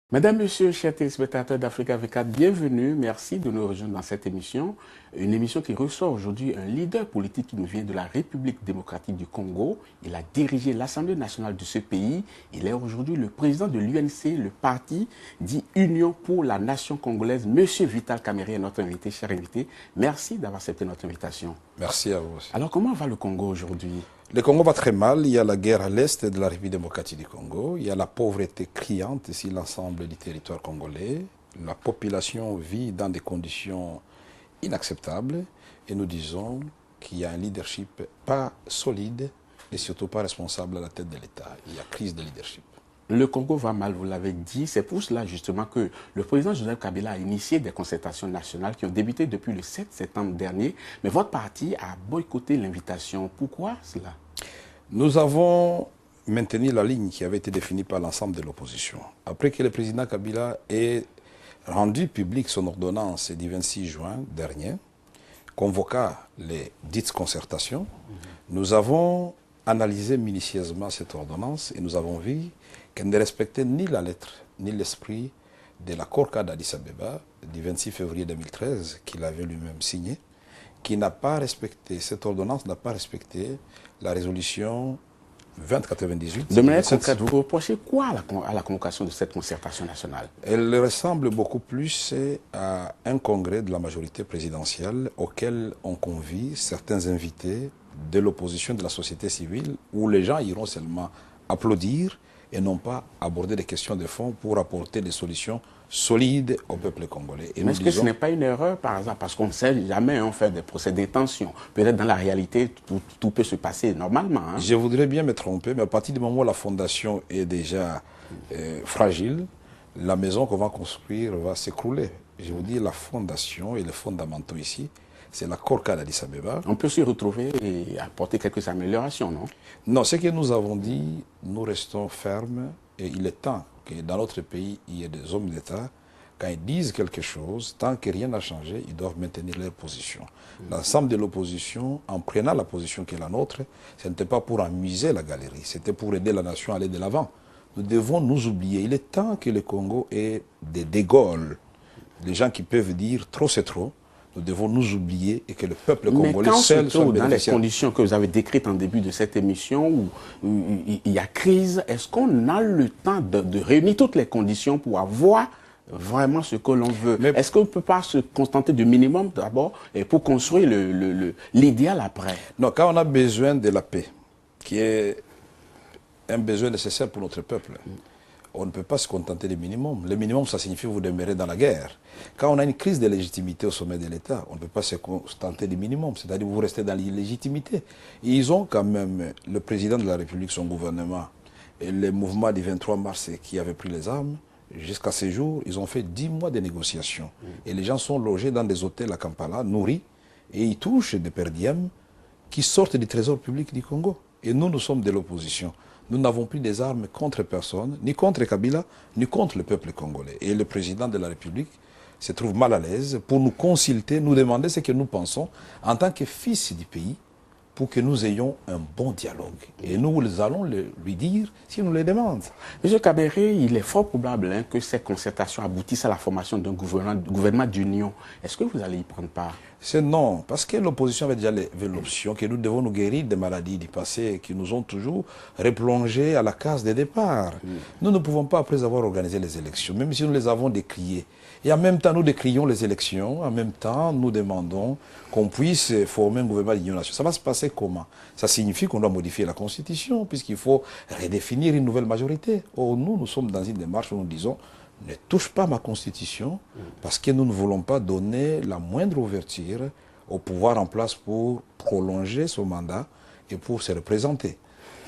Mesdames, Messieurs, chers téléspectateurs d'Africa 24, bienvenue. Merci de nous rejoindre dans cette émission. Une émission qui reçoit aujourd'hui un leader politique qui nous vient de la République démocratique du Congo. Il a dirigé l'Assemblée nationale de ce pays. Il est aujourd'hui le président de l'UNC, le parti dit Union pour la nation congolaise. Monsieur Vital Kamerhe est notre invité, cher invité. Merci d'avoir accepté notre invitation. Merci à vous aussi. Alors, comment va le Congo aujourd'hui ? Le Congo va très mal. Il y a la guerre à l'est de la République démocratique du Congo. Il y a la pauvreté criante sur l'ensemble du territoire congolais. La population vit dans des conditions inacceptables. Et nous disons qu'il y a un leadership pas solide et surtout pas responsable à la tête de l'État. Il y a crise de leadership. Le Congo va mal, vous l'avez dit. C'est pour cela justement que le président Joseph Kabila a initié des concertations nationales qui ont débuté depuis le 7 septembre dernier. Mais votre parti a boycotté l'invitation. Pourquoi cela? Nous avons maintenu la ligne qui avait été définie par l'ensemble de l'opposition. Après que le président Kabila ait rendu public son ordonnance du 26 juin dernier, convoqua les dites concertations, nous avons analysé minutieusement cette ordonnance et nous avons vu qu'elle ne respectait ni la lettre ni l'esprit de l'accord-cadre d'Addis Abeba du 26 février 2013 qu'il avait lui-même signé, qui n'a pas respecté, cette ordonnance n'a pas respecté la résolution 2098. De manière concrète, vous reprochez quoi à la convocation de cette concertation nationale? Elle ressemble beaucoup plus à un congrès de la majorité présidentielle auquel on convie certains invités de l'opposition de la société civile, où les gens iront seulement applaudir et non pas aborder des questions de fond pour apporter des solutions solides au peuple congolais. Mais est-ce que ce n'est pas une erreur par hasard? Parce qu'on ne sait jamais faire des procès d'intention. Peut-être dans la réalité, tout peut se passer normalement. Hein? Je voudrais bien me tromper, mais à partir du moment où la fondation est déjà fragile, la maison qu'on va construire va s'écrouler. Je vous dis, la fondation et les fondamentaux ici, c'est l'accord-cadre d'Addis Abeba. On peut s'y retrouver et apporter quelques améliorations, non? Non, ce que nous avons dit, nous restons fermes et il est temps que dans notre pays, il y ait des hommes d'État, quand ils disent quelque chose, tant que rien n'a changé, ils doivent maintenir leur position. L'ensemble de l'opposition, en prenant la position qui est la nôtre, ce n'était pas pour amuser la galerie, c'était pour aider la nation à aller de l'avant. Nous devons nous oublier. Il est temps que le Congo ait des De Gaulle, des gens qui peuvent dire trop c'est trop. Nous devons nous oublier et que le peuple congolais seul soit bénéficiaire. Dans les conditions que vous avez décrites en début de cette émission, où il y a crise, est-ce qu'on a le temps de réunir toutes les conditions pour avoir vraiment ce que l'on veut? Est-ce qu'on ne peut pas se contenter du minimum d'abord pour construire l'idéal après? Non, quand on a besoin de la paix, qui est un besoin nécessaire pour notre peuple, on ne peut pas se contenter du minimum. Le minimum, ça signifie vous demeurer dans la guerre. Quand on a une crise de légitimité au sommet de l'État, on ne peut pas se contenter du minimum, c'est-à-dire vous restez dans l'illégitimité. Ils ont quand même, le président de la République, son gouvernement, et le mouvement du 23 mars qui avait pris les armes, jusqu'à ce jour, ils ont fait 10 mois de négociations. Et les gens sont logés dans des hôtels à Kampala, nourris, et ils touchent des per diem qui sortent du trésor public du Congo. Et nous, nous sommes de l'opposition. Nous n'avons plus des armes contre personne, ni contre Kabila, ni contre le peuple congolais. Et le président de la République se trouve mal à l'aise pour nous consulter, nous demander ce que nous pensons en tant que fils du pays, pour que nous ayons un bon dialogue. Et nous allons lui dire si nous le demandons. M. Kamerhe, il est fort probable que ces concertations aboutissent à la formation d'un gouvernement d'union. Est-ce que vous allez y prendre part? C'est non, parce que l'opposition avait déjà l'option que nous devons nous guérir des maladies du passé qui nous ont toujours replongés à la case de départ. Nous ne pouvons pas, après avoir organisé les élections, même si nous les avons décriées, et en même temps nous décrions les élections, en même temps nous demandons qu'on puisse former un gouvernement d'union nationale. Ça va se passer comment? Ça signifie qu'on doit modifier la Constitution, puisqu'il faut redéfinir une nouvelle majorité. Or, nous sommes dans une démarche où nous disons ne touche pas ma Constitution, parce que nous ne voulons pas donner la moindre ouverture au pouvoir en place pour prolonger son mandat et pour se représenter.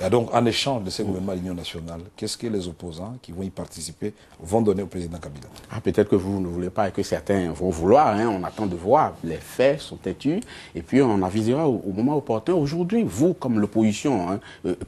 Et donc, en échange de ce gouvernement d'union nationale, qu'est-ce que les opposants qui vont y participer vont donner au président Kabila? Peut-être que vous ne voulez pas et que certains vont vouloir. Hein, on attend de voir. Les faits sont têtus. Et puis, on avisera au moment opportun. Aujourd'hui, vous, comme l'opposition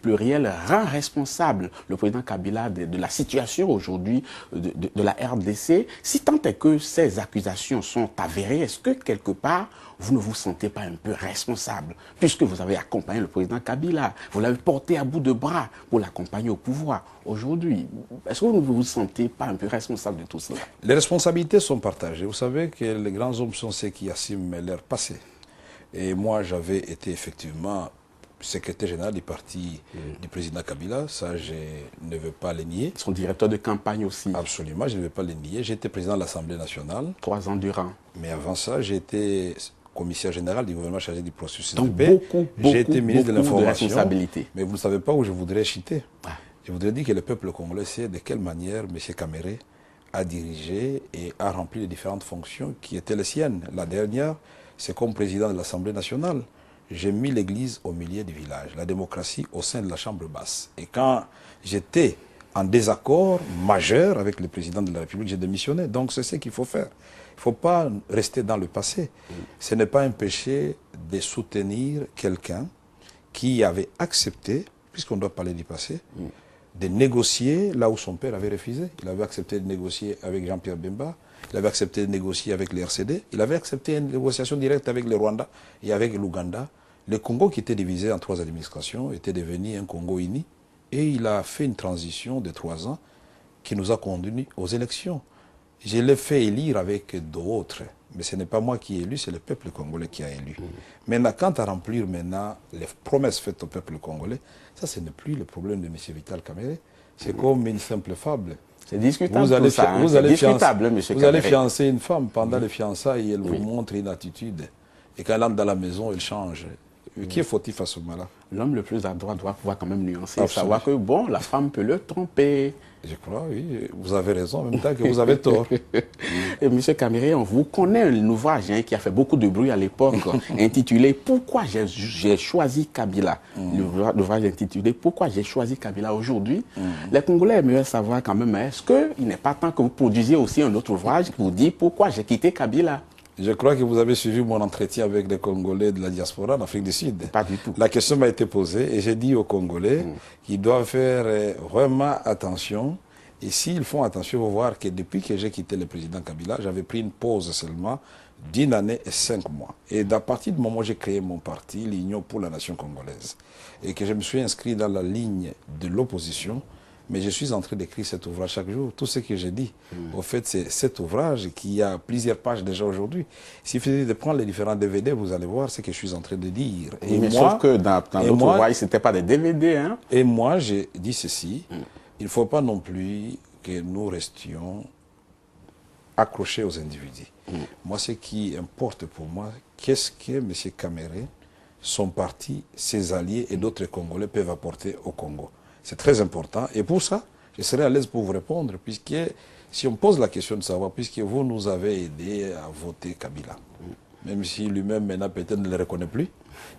plurielle, rend responsable le président Kabila de la situation aujourd'hui de la RDC. Si tant est que ces accusations sont avérées, est-ce que quelque part, vous ne vous sentez pas un peu responsable, puisque vous avez accompagné le président Kabila, vous l'avez porté à bout de bras pour l'accompagner au pouvoir. Aujourd'hui, est-ce que vous ne vous sentez pas un peu responsable de tout cela? Les responsabilités sont partagées. Vous savez que les grands hommes sont ceux qui assument leur passé. Et moi, j'avais été effectivement secrétaire général du parti du président Kabila. Ça, je ne veux pas le nier. Son directeur de campagne aussi. Absolument, je ne veux pas le nier. J'étais président de l'Assemblée nationale. 3 ans durant. Mais avant ça, j'étais commissaire général du gouvernement chargé du processus Donc, de paix. beaucoup J'ai été ministre de l'information. responsabilités. Mais vous ne savez pas où je voudrais chuter. Ah. Je voudrais dire que le peuple congolais sait de quelle manière M. Kamere a dirigé et a rempli les différentes fonctions qui étaient les siennes. La dernière, c'est comme président de l'Assemblée nationale. J'ai mis l'église au milieu du village, la démocratie au sein de la chambre basse. Et quand j'étais en désaccord majeur avec le président de la République, j'ai démissionné. Donc c'est ce qu'il faut faire. Il ne faut pas rester dans le passé. Ce n'est pas un péché de soutenir quelqu'un qui avait accepté, puisqu'on doit parler du passé, de négocier là où son père avait refusé. Il avait accepté de négocier avec Jean-Pierre Bemba, il avait accepté de négocier avec les RCD, il avait accepté une négociation directe avec le Rwanda et avec l'Ouganda. Le Congo, qui était divisé en 3 administrations, était devenu un Congo uni, et il a fait une transition de 3 ans qui nous a conduits aux élections. Je l'ai fait élire avec d'autres, mais ce n'est pas moi qui ai élu, c'est le peuple congolais qui a élu. Maintenant, quant à remplir maintenant les promesses faites au peuple congolais, ça, ce n'est plus le problème de M. Vital Kamere. C'est comme une simple fable. C'est discutable tout ça. Vous allez fiancer une femme pendant les fiançailles et elle vous montre une attitude. Et quand elle entre dans la maison, elle change. Qui est fautif à ce moment-là? L'homme le plus adroit doit pouvoir quand même nuancer et savoir que, bon, la femme peut le tromper. Je crois, oui. Vous avez raison, en même temps que vous avez tort. Et M. Kamere, on vous connaît un ouvrage qui a fait beaucoup de bruit à l'époque, intitulé « Pourquoi j'ai choisi Kabila ?» L'ouvrage intitulé « Pourquoi j'ai choisi Kabila ?» Aujourd'hui, les Congolais aimeraient savoir quand même, est-ce qu'il n'est pas temps que vous produisiez aussi un autre ouvrage qui vous dit « Pourquoi j'ai quitté Kabila ?» Je crois que vous avez suivi mon entretien avec les Congolais de la diaspora en Afrique du Sud. Pas du tout. La question m'a été posée et j'ai dit aux Congolais qu'ils doivent faire vraiment attention. Et s'ils font attention, ils vont voir que depuis que j'ai quitté le président Kabila, j'avais pris une pause seulement d'1 année et 5 mois. Et à partir du moment où j'ai créé mon parti, l'Union pour la nation congolaise, et que je me suis inscrit dans la ligne de l'opposition, mais je suis en train d'écrire cet ouvrage chaque jour. Tout ce que j'ai dit, au fait, c'est cet ouvrage qui a plusieurs pages déjà aujourd'hui. S'il suffit de prendre les différents DVD, vous allez voir ce que je suis en train de dire. Et mais moi, sauf que dans l'autre ouvrage, ce n'était pas des DVD. Hein? Et moi, j'ai dit ceci. Il ne faut pas non plus que nous restions accrochés aux individus. Moi, ce qui importe pour moi, qu'est-ce que M. Kamere, son parti, ses alliés et d'autres Congolais peuvent apporter au Congo. C'est très important. Et pour ça, je serai à l'aise pour vous répondre, puisque si on pose la question de savoir, puisque vous nous avez aidé à voter Kabila, même si lui-même maintenant peut-être ne le reconnaît plus,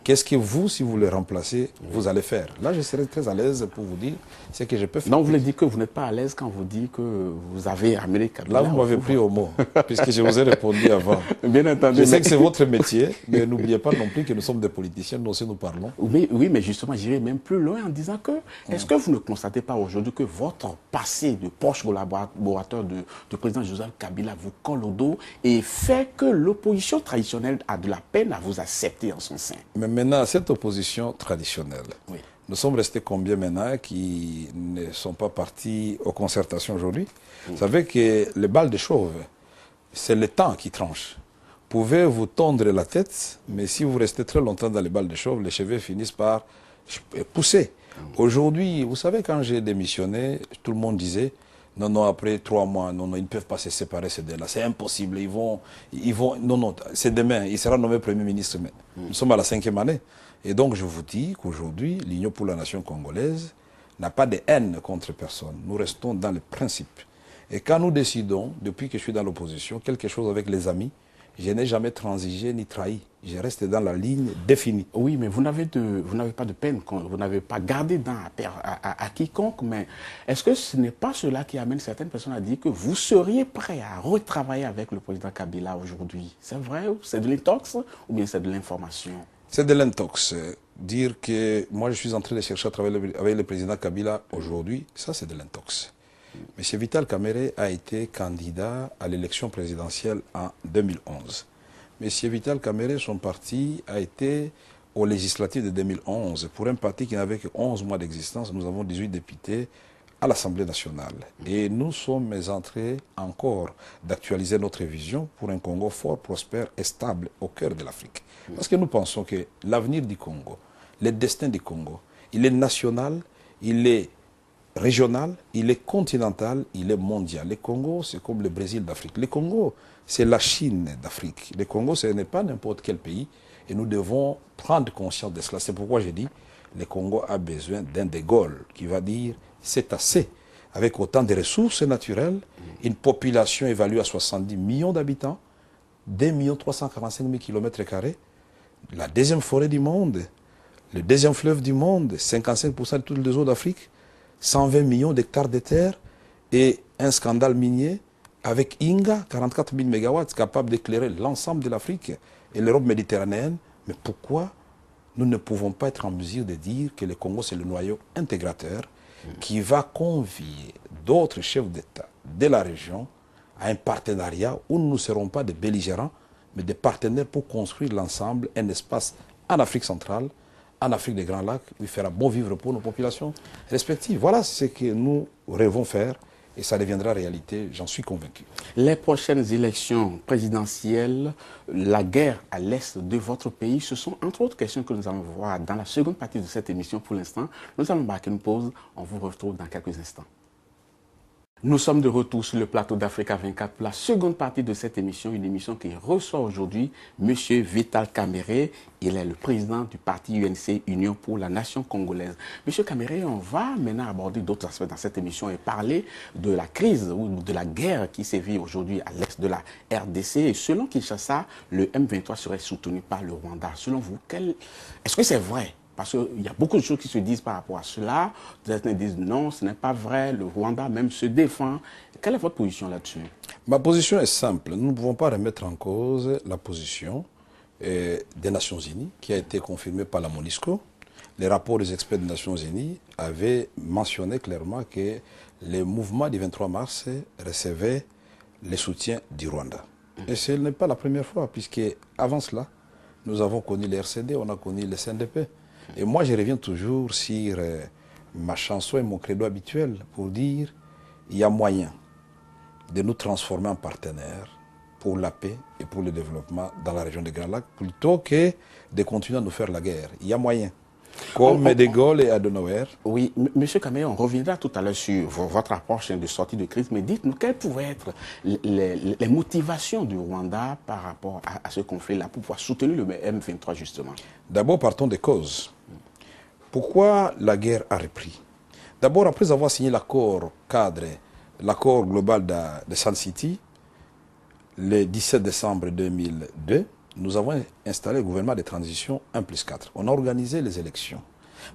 qu'est-ce que vous, si vous le remplacez, vous allez faire? Là, je serai très à l'aise pour vous dire ce que je peux faire. Donc, vous voulez dire que vous n'êtes pas à l'aise quand vous dites que vous avez amené Kabila? Là, vous m'avez pris au mot, puisque je vous ai répondu avant. Bien entendu. Je sais que c'est votre métier, mais n'oubliez pas non plus que nous sommes des politiciens, nous aussi nous parlons. Oui, mais justement, j'irai même plus loin en disant que, est-ce que vous ne constatez pas aujourd'hui que votre passé de proche collaborateur du président Joseph Kabila vous colle au dos et fait que l'opposition traditionnelle a de la peine à vous accepter en son sein? Mais maintenant, cette opposition traditionnelle, nous sommes restés combien maintenant qui ne sont pas partis aux concertations aujourd'hui? Vous savez que les balles de chauve, c'est le temps qui tranche. Vous pouvez vous tondre la tête, mais si vous restez très longtemps dans les balles de chauve, les cheveux finissent par pousser. Aujourd'hui, vous savez, quand j'ai démissionné, tout le monde disait, non, après 3 mois, non, ils ne peuvent pas se séparer ces deux-là. C'est impossible. Ils vont, non, c'est demain. Il sera nommé Premier ministre. Mais nous sommes à la 5e année. Et donc, je vous dis qu'aujourd'hui, l'Union pour la nation congolaise n'a pas de haine contre personne. Nous restons dans les principes. Et quand nous décidons, depuis que je suis dans l'opposition, quelque chose avec les amis, je n'ai jamais transigé ni trahi. Je reste dans la ligne définie. Oui, mais vous n'avez pas de peine, vous n'avez pas gardé dans à quiconque, mais est-ce que ce n'est pas cela qui amène certaines personnes à dire que vous seriez prêt à retravailler avec le président Kabila aujourd'hui? C'est vrai? C'est de l'intox ou bien c'est de l'information? C'est de l'intox. Dire que moi je suis en train de chercher à travailler avec le président Kabila aujourd'hui, ça c'est de l'intox. M. Vital Kamere a été candidat à l'élection présidentielle en 2011. M. Vital Kamere, son parti, a été aux législatives de 2011, pour un parti qui n'avait que 11 mois d'existence, nous avons 18 députés à l'Assemblée nationale. Et nous sommes entrés encore d'actualiser notre vision pour un Congo fort, prospère et stable au cœur de l'Afrique. Parce que nous pensons que l'avenir du Congo, le destin du Congo, il est national, il est régional, il est continental, il est mondial. Le Congo, c'est comme le Brésil d'Afrique. Le Congo, c'est la Chine d'Afrique. Le Congo, ce n'est pas n'importe quel pays. Et nous devons prendre conscience de cela. C'est pourquoi j'ai dit, le Congo a besoin d'un De Gaulle qui va dire, c'est assez. Avec autant de ressources naturelles, une population évaluée à 70 millions d'habitants, 2 345 000 km², la deuxième forêt du monde, le deuxième fleuve du monde, 55% de toutes les eaux d'Afrique, 120 millions d'hectares de terre et un scandale minier avec Inga, 44 000 MW, capable d'éclairer l'ensemble de l'Afrique et l'Europe méditerranéenne. Mais pourquoi nous ne pouvons pas être en mesure de dire que le Congo, c'est le noyau intégrateur qui va convier d'autres chefs d'État de la région à un partenariat où nous ne serons pas des belligérants, mais des partenaires pour construire l'ensemble, un espace en Afrique centrale, en Afrique des Grands Lacs, où il fera bon vivre pour nos populations respectives. Voilà ce que nous rêvons faire et ça deviendra réalité, j'en suis convaincu. Les prochaines élections présidentielles, la guerre à l'est de votre pays, ce sont entre autres questions que nous allons voir dans la seconde partie de cette émission. Pour l'instant, nous allons marquer une pause. On vous retrouve dans quelques instants. Nous sommes de retour sur le plateau d'Africa 24 pour la seconde partie de cette émission, une émission qui reçoit aujourd'hui M. Vital Kamerhe. Il est le président du parti UNC, Union pour la Nation Congolaise. M. Kamerhe, on va maintenant aborder d'autres aspects dans cette émission et parler de la crise ou de la guerre qui sévit aujourd'hui à l'est de la RDC. Et selon Kinshasa, le M23 serait soutenu par le Rwanda. Selon vous, est-ce que c'est vrai ? Parce qu'il y a beaucoup de choses qui se disent par rapport à cela. Certains disent non, ce n'est pas vrai. Le Rwanda même se défend. Quelle est votre position là-dessus? Ma position est simple. Nous ne pouvons pas remettre en cause la position des Nations Unies qui a été confirmée par la MONUSCO. Les rapports des experts des Nations Unies avaient mentionné clairement que les mouvements du 23 mars recevaient le soutien du Rwanda. Et ce n'est pas la première fois, puisque avant cela, nous avons connu les RCD, on a connu les CNDP. Et moi, je reviens toujours sur ma chanson et mon credo habituel pour dire il y a moyen de nous transformer en partenaires pour la paix et pour le développement dans la région des Grands Lacs, plutôt que de continuer à nous faire la guerre. Il y a moyen. Comme De Gaulle et Adenauer. Oui, M. Kamerhe, on reviendra tout à l'heure sur votre approche de sortie de crise, mais dites-nous quelles pourraient être les motivations du Rwanda par rapport à ce conflit-là pour pouvoir soutenir le M23 justement. D'abord, partons des causes. Pourquoi la guerre a repris? D'abord, après avoir signé l'accord cadre, l'accord global de Sun City, le 17 décembre 2002, nous avons installé le gouvernement de transition 1+4. On a organisé les élections.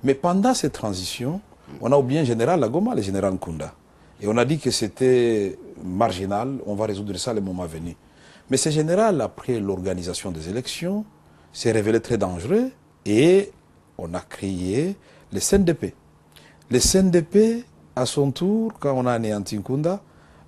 Mais pendant cette transition, on a oublié un général Lagoma, le général Nkunda. Et on a dit que c'était marginal, on va résoudre ça le moment venu. Mais ce général, après l'organisation des élections, s'est révélé très dangereux et on a créé le CNDP. Le CNDP, à son tour, quand on a anéanti Nkunda,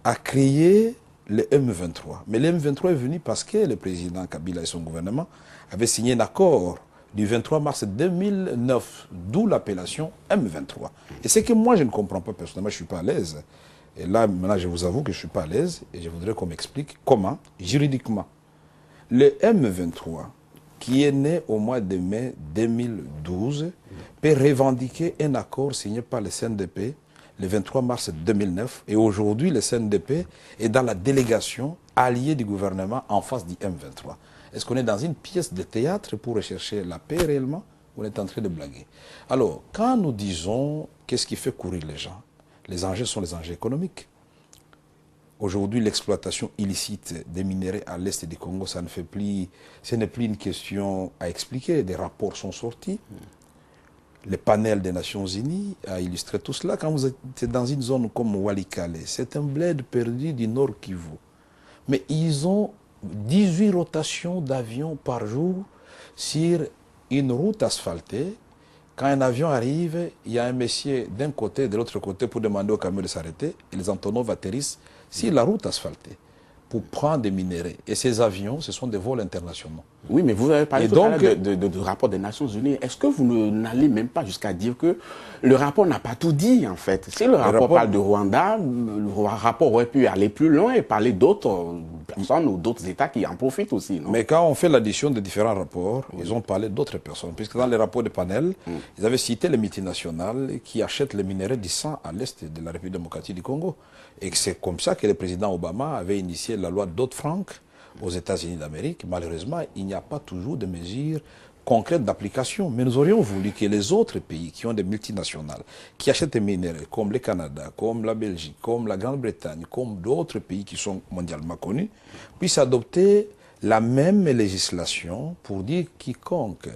a créé le M23. Mais le M23 est venu parce que le président Kabila et son gouvernement avaient signé un accord du 23 mars 2009, d'où l'appellation M23. Et c'est que moi, je ne comprends pas personnellement, je ne suis pas à l'aise. Et là, maintenant, je vous avoue que je ne suis pas à l'aise et je voudrais qu'on m'explique comment, juridiquement, le M23, qui est né au mois de mai 2012, peut revendiquer un accord signé par le CNDP le 23 mars 2009. Et aujourd'hui, le CNDP est dans la délégation alliée du gouvernement en face du M23. Est-ce qu'on est dans une pièce de théâtre pour rechercher la paix réellement ou on est en train de blaguer? Alors, quand nous disons qu'est-ce qui fait courir les gens, les enjeux sont les enjeux économiques. Aujourd'hui, l'exploitation illicite des minéraux à l'est du Congo, ce n'est plus une question à expliquer. Des rapports sont sortis. Le panel des Nations Unies a illustré tout cela. Quand vous êtes dans une zone comme Walikale, c'est un bled perdu du Nord Kivu. Mais ils ont 18 rotations d'avions par jour sur une route asphaltée. Quand un avion arrive, il y a un messier d'un côté et de l'autre côté pour demander au camion de s'arrêter. Et les Antonov atterrissent sur la route asphaltée. pour prendre des minéraux. Et ces avions, ce sont des vols internationaux. Oui, mais vous avez parlé tout à l'heure de rapport des Nations Unies. Est-ce que vous n'allez même pas jusqu'à dire que le rapport n'a pas tout dit, en fait? Si le rapport parle de Rwanda, le rapport aurait pu aller plus loin et parler d'autres personnes ou d'autres États qui en profitent aussi, non? Mais quand on fait l'addition de différents rapports, ils ont parlé d'autres personnes. Puisque dans les rapports de panel, ils avaient cité les multinationales qui achètent les minéraux du sang à l'est de la République démocratique du Congo. Et c'est comme ça que le président Obama avait initié la loi Dodd-Frank aux États-Unis d'Amérique. Malheureusement, il n'y a pas toujours de mesures concrètes d'application. Mais nous aurions voulu que les autres pays qui ont des multinationales, qui achètent des minéraux, comme le Canada, comme la Belgique, comme la Grande-Bretagne, comme d'autres pays qui sont mondialement connus, puissent adopter la même législation pour dire quiconque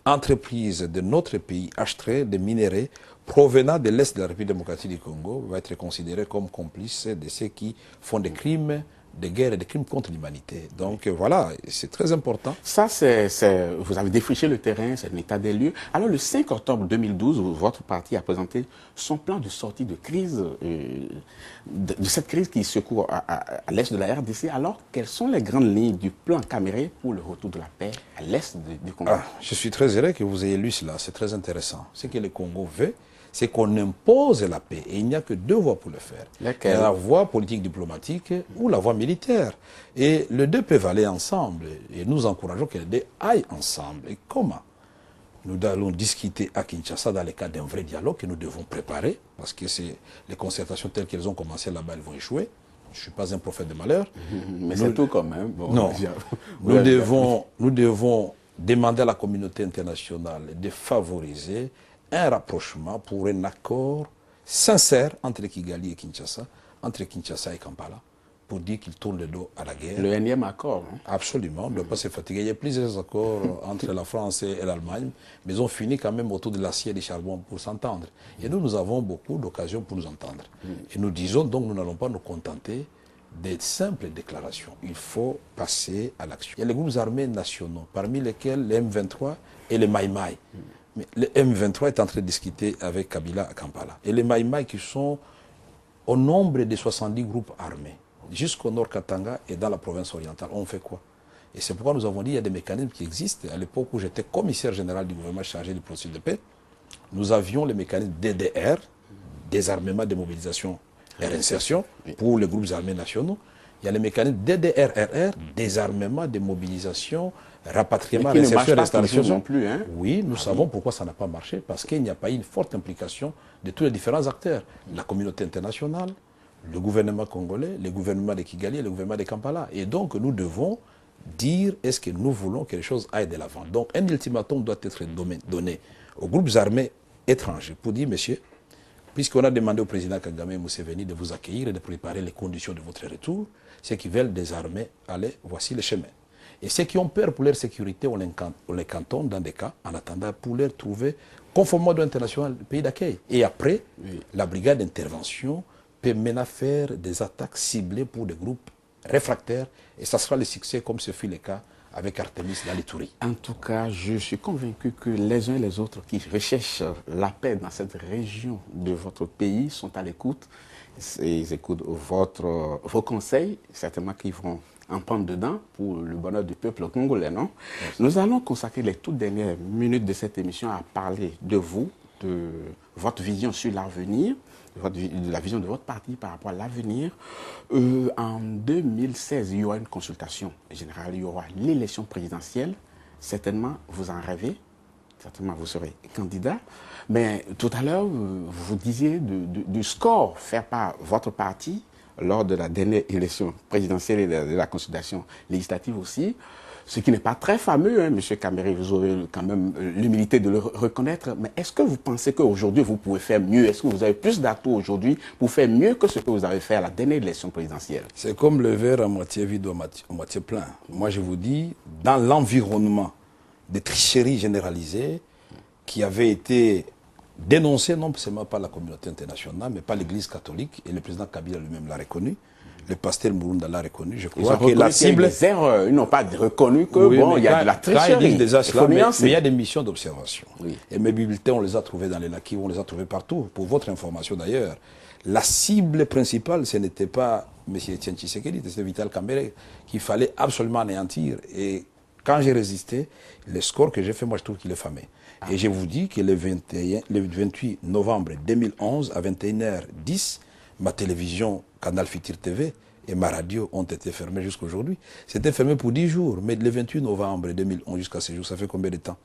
entreprise de notre pays achèterait des minéraux provenant de l'Est de la République démocratique du Congo va être considéré comme complice de ceux qui font des crimes de guerre et des crimes contre l'humanité. Donc voilà, c'est très important. Ça, vous avez défriché le terrain, c'est un état des lieux. Alors le 5 octobre 2012, votre parti a présenté son plan de sortie de crise, de cette crise qui secoue à l'est de la RDC. Alors, quelles sont les grandes lignes du plan Caméré pour le retour de la paix à l'est du Congo? Je suis très heureux que vous ayez lu cela, c'est très intéressant. Ce que le Congo veut, c'est qu'on impose la paix. Et il n'y a que deux voies pour le faire. La voie politique diplomatique ou la voie militaire. Et les deux peuvent aller ensemble. Et nous encourageons que les deux aillent ensemble. Et comment? Nous allons discuter à Kinshasa dans le cadre d'un vrai dialogue que nous devons préparer, parce que les concertations telles qu'elles ont commencé là-bas, elles vont échouer. Je ne suis pas un prophète de malheur. Mais c'est tout quand même. Bon, non. Nous devons demander à la communauté internationale de favoriser un rapprochement pour un accord sincère entre Kigali et Kinshasa, entre Kinshasa et Kampala, pour dire qu'ils tournent le dos à la guerre. Le énième accord. Hein? Absolument, on ne doit pas se fatiguer. Il y a plusieurs accords entre la France et l'Allemagne, mais ils ont fini quand même autour de l'acier et du charbon pour s'entendre. Et nous avons beaucoup d'occasions pour nous entendre. Et nous disons donc, nous n'allons pas nous contenter des simples déclarations. Il faut passer à l'action. Il y a les groupes armés nationaux, parmi lesquels les M23 et les Maïmaï. Mais le M23 est en train de discuter avec Kabila à Kampala. Et les Maïmaï qui sont au nombre de 70 groupes armés, jusqu'au nord Katanga et dans la province orientale. On fait quoi? Et c'est pourquoi nous avons dit qu'il y a des mécanismes qui existent. À l'époque où j'étais commissaire général du gouvernement chargé du processus de paix, nous avions les mécanismes DDR, désarmement, démobilisation et réinsertion, pour les groupes armés nationaux. Il y a les mécanismes DDRRR, désarmement, démobilisation, rapatriement, réinsertion et restauration. Non plus, hein? Oui, nous savons pourquoi ça n'a pas marché, parce qu'il n'y a pas eu une forte implication de tous les différents acteurs. La communauté internationale, le gouvernement congolais, le gouvernement de Kigali et le gouvernement de Kampala. Et donc, nous devons dire, est-ce que nous voulons que les choses aillent de l'avant? Donc, un ultimatum doit être donné aux groupes armés étrangers pour dire, monsieur, puisqu'on a demandé au président Kagame et Museveni de vous accueillir et de préparer les conditions de votre retour, ceux qui veulent désarmer, allez, voici le chemin. Et ceux qui ont peur pour leur sécurité, on les cantonne dans des cas, en attendant pour leur trouver, conformément au droit international, le pays d'accueil. Et après, la brigade d'intervention peut maintenant faire des attaques ciblées pour des groupes réfractaires, et ça sera le succès comme ce fut le cas avec Artemis dans l'Ituri. En tout cas, je suis convaincu que les uns et les autres qui recherchent la paix dans cette région de votre pays sont à l'écoute. Ils écoutent vos conseils, certainement qu'ils vont en prendre dedans pour le bonheur du peuple congolais, non? Merci. Nous allons consacrer les toutes dernières minutes de cette émission à parler de vous, de votre vision sur l'avenir, de la vision de votre parti par rapport à l'avenir. En 2016, il y aura une consultation générale, il y aura l'élection présidentielle. Certainement, vous en rêvez. Certainement, vous serez candidat. Mais tout à l'heure, vous disiez du score fait par votre parti lors de la dernière élection présidentielle et de la consultation législative aussi. Ce qui n'est pas très fameux, hein, M. Caméré, vous aurez quand même l'humilité de le reconnaître. Mais est-ce que vous pensez qu'aujourd'hui, vous pouvez faire mieux? Est-ce que vous avez plus d'atouts aujourd'hui pour faire mieux que ce que vous avez fait à la dernière élection présidentielle? C'est comme le verre à moitié vide ou à moitié plein. Moi, je vous dis, dans l'environnement de tricherie généralisée qui avait été dénoncé non seulement par la communauté internationale, mais par l'Église catholique, et le président Kabila lui-même l'a reconnu. Le pasteur Murunda l'a reconnu. Je crois que la cible. Ils n'ont pas reconnu que il y a de la tricherie. Mais il y a des missions d'observation. Oui. Et mes bulletins, on les a trouvés dans les laquis, on les a trouvés partout. Pour votre information d'ailleurs, la cible principale, ce n'était pas M. Etienne Tshisekedi, c'était Vital Kamerhe, qu'il fallait absolument anéantir. Et quand j'ai résisté, le score que j'ai fait, moi je trouve qu'il est fameux. Et je vous dis que le 28 novembre 2011, à 21h10, ma télévision, Canal Futur TV, et ma radio ont été fermées jusqu'à aujourd'hui. C'était fermé pour 10 jours, mais le 28 novembre 2011 jusqu'à ce jour, ça fait combien de temps?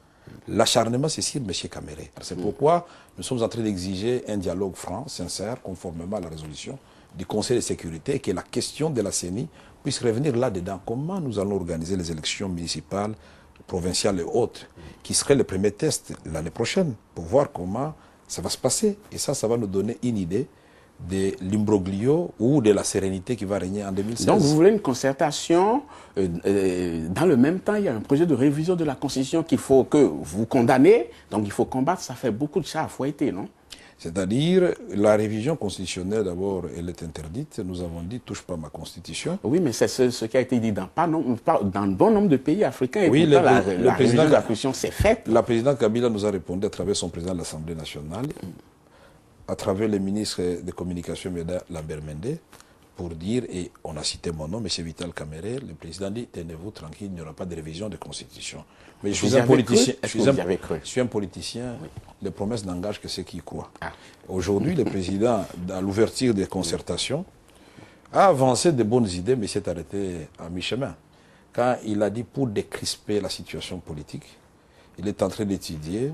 L'acharnement, c'est sur M. Kamerhe. C'est pourquoi nous sommes en train d'exiger un dialogue franc, sincère, conformément à la résolution du Conseil de sécurité, et que la question de la CENI puisse revenir là-dedans. Comment nous allons organiser les élections municipales, provinciales et autres, qui seraient le premier test l'année prochaine, pour voir comment ça va se passer. Et ça va nous donner une idée de l'imbroglio ou de la sérénité qui va régner en 2016. Donc vous voulez une concertation, dans le même temps il y a un projet de révision de la Constitution qu'il faut que vous condamnez, donc il faut combattre, ça fait beaucoup de chats à fouetter, non? C'est-à-dire, la révision constitutionnelle, d'abord, elle est interdite. Nous avons dit, touche pas ma constitution. Oui, mais c'est ce qui a été dit dans bon nombre de pays africains. Et oui, pourtant, la révision de la Constitution s'est faite. La présidente Kabila nous a répondu à travers son président de l'Assemblée nationale, à travers le ministre de Communication, M. Lambert Mende, pour dire, et on a cité mon nom, M. Vital Kamerhe, le président dit, tenez-vous tranquille, il n'y aura pas de révision de constitution. Mais je suis un politicien. Je suis un politicien. Oui. Les promesses n'engagent que ceux qui y croient. Ah. Aujourd'hui, le président, dans l'ouverture des concertations, a avancé de bonnes idées, mais s'est arrêté à mi-chemin. Quand il a dit, pour décrisper la situation politique, il est en train d'étudier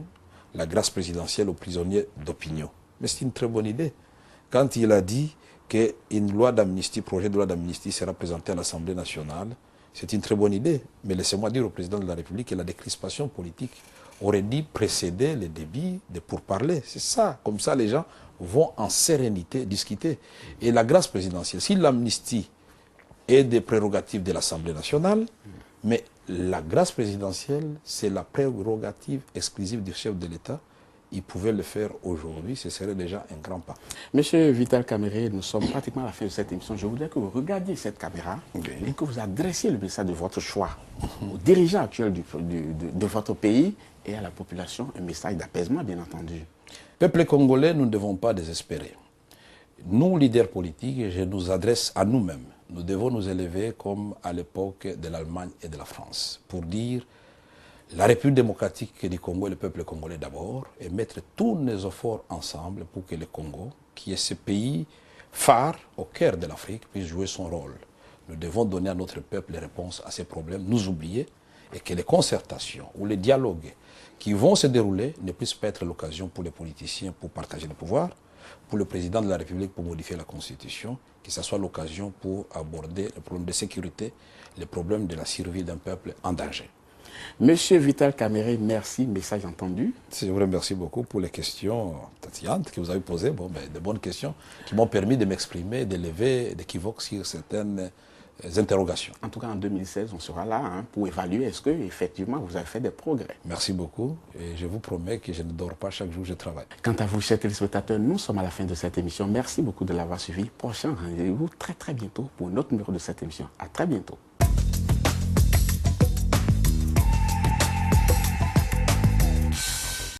la grâce présidentielle aux prisonniers d'opinion. Mais c'est une très bonne idée. Quand il a dit qu'une loi d'amnistie, projet de loi d'amnistie sera présenté à l'Assemblée nationale, c'est une très bonne idée. Mais laissez-moi dire au président de la République que la décrispation politique aurait dû précéder le débit de pourparlers. C'est ça. Comme ça, les gens vont en sérénité discuter. Et la grâce présidentielle, si l'amnistie est des prérogatives de l'Assemblée nationale, mais la grâce présidentielle, c'est la prérogative exclusive du chef de l'État. Il pouvait le faire aujourd'hui, ce serait déjà un grand pas. Monsieur Vital Kamerhe, nous sommes pratiquement à la fin de cette émission. Je voudrais que vous regardiez cette caméra et que vous adressiez le message de votre choix aux dirigeants actuels de votre pays et à la population, un message d'apaisement, bien entendu. Peuple congolais, nous ne devons pas désespérer. Nous, leaders politiques, je nous adresse à nous-mêmes. Nous devons nous élever comme à l'époque de l'Allemagne et de la France pour dire la République démocratique du Congo et le peuple congolais d'abord, et mettre tous nos efforts ensemble pour que le Congo, qui est ce pays phare au cœur de l'Afrique, puisse jouer son rôle. Nous devons donner à notre peuple les réponses à ces problèmes, nous oublier, et que les concertations ou les dialogues qui vont se dérouler ne puissent pas être l'occasion pour les politiciens pour partager le pouvoir, pour le président de la République pour modifier la Constitution, que ce soit l'occasion pour aborder les problèmes de sécurité, les problèmes de la survie d'un peuple en danger. Monsieur Vital Kamerhe, merci, message entendu. Je vous remercie beaucoup pour les questions tatillantes que vous avez posées, de bonnes questions qui m'ont permis de m'exprimer, de lever d'équivoques sur certaines interrogations. En tout cas, en 2016, on sera là pour évaluer est-ce que effectivement vous avez fait des progrès. Merci beaucoup et je vous promets que je ne dors pas chaque jour, je travaille. Quant à vous, chers téléspectateurs, nous sommes à la fin de cette émission. Merci beaucoup de l'avoir suivi. Prochain rendez-vous très bientôt pour un autre numéro de cette émission. À très bientôt.